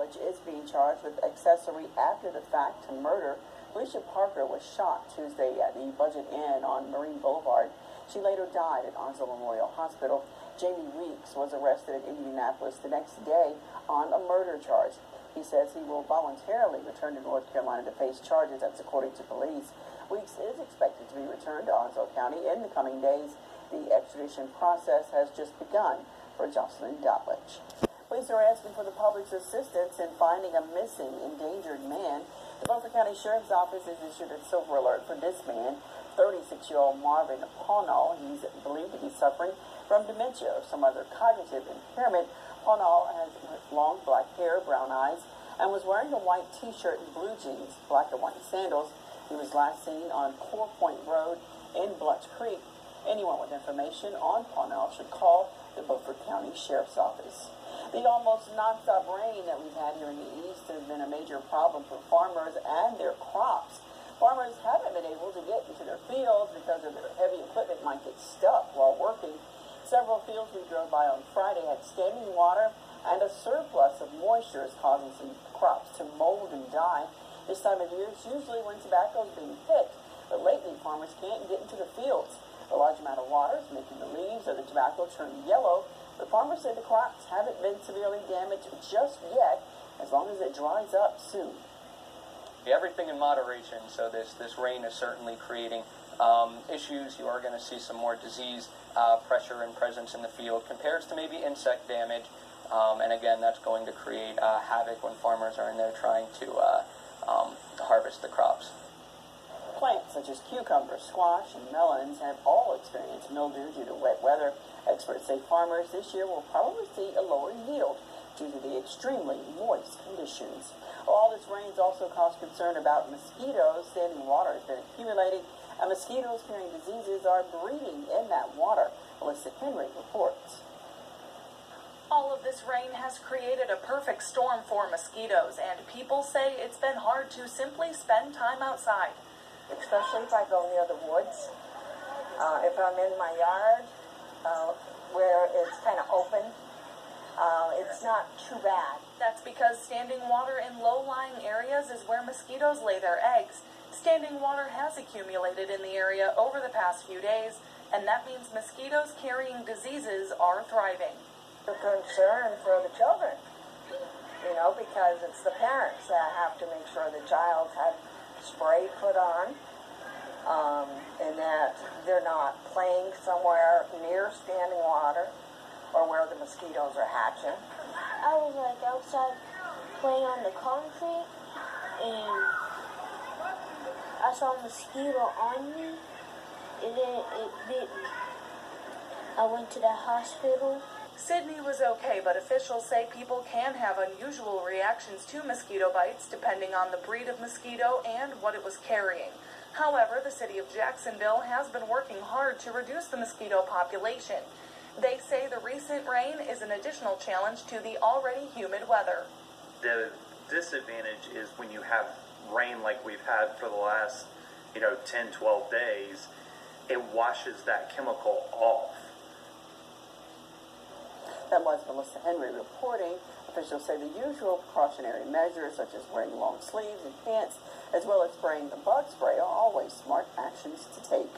College is being charged with accessory after the fact to murder. Felicia Parker was shot Tuesday at the Budget Inn on Marine Boulevard. She later died at Onslow Memorial Hospital. Jamie Weeks was arrested in Indianapolis the next day on a murder charge. He says he will voluntarily return to North Carolina to face charges, that's according to police. Weeks is expected to be returned to Onslow County in the coming days. The extradition process has just begun for Jocelyn Dotledge. Police are asking for the public's assistance in finding a missing, endangered man. The Beaufort County Sheriff's Office has issued a silver alert for this man, 36-year-old Marvin Pownall. He's believed to be suffering from dementia or some other cognitive impairment. Pownall has long black hair, brown eyes, and was wearing a white t-shirt and blue jeans, black and white sandals. He was last seen on Core Point Road in Bluch Creek. Anyone with information on Pownall should call the Beaufort County Sheriff's Office. The almost nonstop rain that we've had here in the east has been a major problem for farmers and their crops. Farmers haven't been able to get into their fields because of their heavy equipment might get stuck while working. Several fields we drove by on Friday had standing water, and a surplus of moisture is causing some crops to mold and die. This time of year is usually when tobacco is being picked, but lately farmers can't get into the fields. A large amount of water is making the leaves of the tobacco turn yellow. The farmers say the crops haven't been severely damaged just yet, as long as it dries up soon. Everything in moderation, so this rain is certainly creating issues. You are going to see some more disease pressure and presence in the field compared to maybe insect damage, and again, that's going to create havoc when farmers are in there trying to harvest the crops. Plants such as cucumbers, squash, and melons have all experienced mildew due to wet weather. Experts say farmers this year will probably see a lower yield due to the extremely moist conditions. All this rain's also caused concern about mosquitoes. Standing water has been accumulating, and mosquitoes carrying diseases are breeding in that water. Melissa Henry reports. All of this rain has created a perfect storm for mosquitoes, and people say it's been hard to simply spend time outside. Especially if I go near the woods. If I'm in my yard, where it's kind of open, it's not too bad. That's because standing water in low-lying areas is where mosquitoes lay their eggs. Standing water has accumulated in the area over the past few days, and that means mosquitoes carrying diseases are thriving. The concern for the children, because it's the parents that have to make sure the child's had spray put on, and that they're not playing somewhere near standing water or where the mosquitoes are hatching. I was outside playing on the concrete, and I saw a mosquito on me, and then it bit me. I went to the hospital. Sydney was okay, but officials say people can have unusual reactions to mosquito bites depending on the breed of mosquito and what it was carrying. However, the city of Jacksonville has been working hard to reduce the mosquito population. They say the recent rain is an additional challenge to the already humid weather. The disadvantage is when you have rain like we've had for the last, 10, 12 days, it washes that chemical off. That was Melissa Henry reporting. Officials say the usual precautionary measures, such as wearing long sleeves and pants, as well as spraying the bug spray, are always smart actions to take.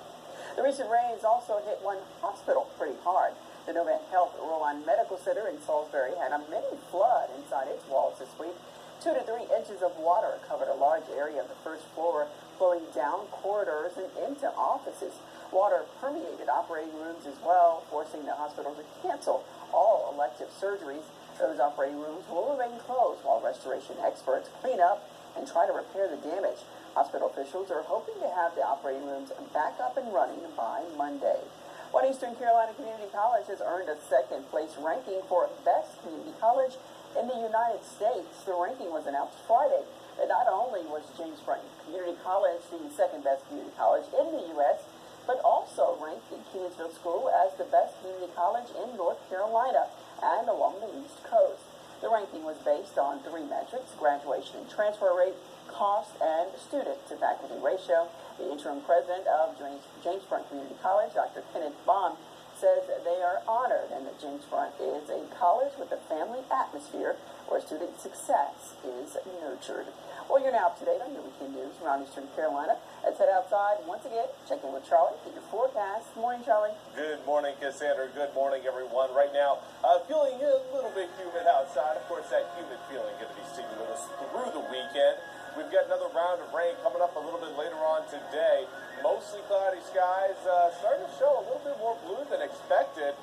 The recent rains also hit one hospital pretty hard. The Nofap Bad Medical Center in Salisbury had a mini flood inside its walls this week. 2 to 3 inches of water covered a large area of the first floor, flowing down corridors and into offices. Water permeated operating rooms as well, forcing the hospital to cancel all elective surgeries. Those operating rooms will remain closed while restoration experts clean up and try to repair the damage. Hospital officials are hoping to have the operating rooms back up and running by Monday. One Eastern Carolina Community College has earned a second-place ranking for Best Community College in the United States. The ranking was announced Friday. And not only was James Frank Community College the second-best community college in the U.S., but also ranked the Kenansville School as the best community college in North Carolina and along the East Coast. The ranking was based on 3 metrics: graduation and transfer rate, cost, and student-to-faculty ratio. The interim president of James Frank Community College, Dr. Kenneth Bond, says they are honored and that James Front is a college with a family atmosphere where student success is nurtured. Well, you're now up to date on your weekend news around Eastern Carolina. Let's head outside and once again check in with Charlie. Get your forecast. Morning, Charlie. Good morning, Cassandra. Good morning, everyone. Right now, feeling a little bit humid outside. Of course, that humid feeling going to be sticking with us through the weekend. We've got another round of rain coming up a little bit later on today. Mostly cloudy skies, starting to show a little bit more blue than expected.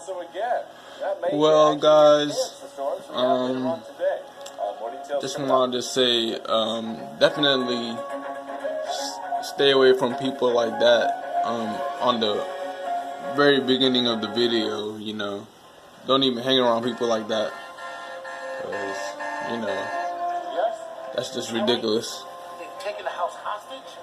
So again, that may guys, the storms we have later on today. just wanted to say, definitely stay away from people like that. On the very beginning of the video, don't even hang around people like that, because that's just ridiculous. Taking the house hostage.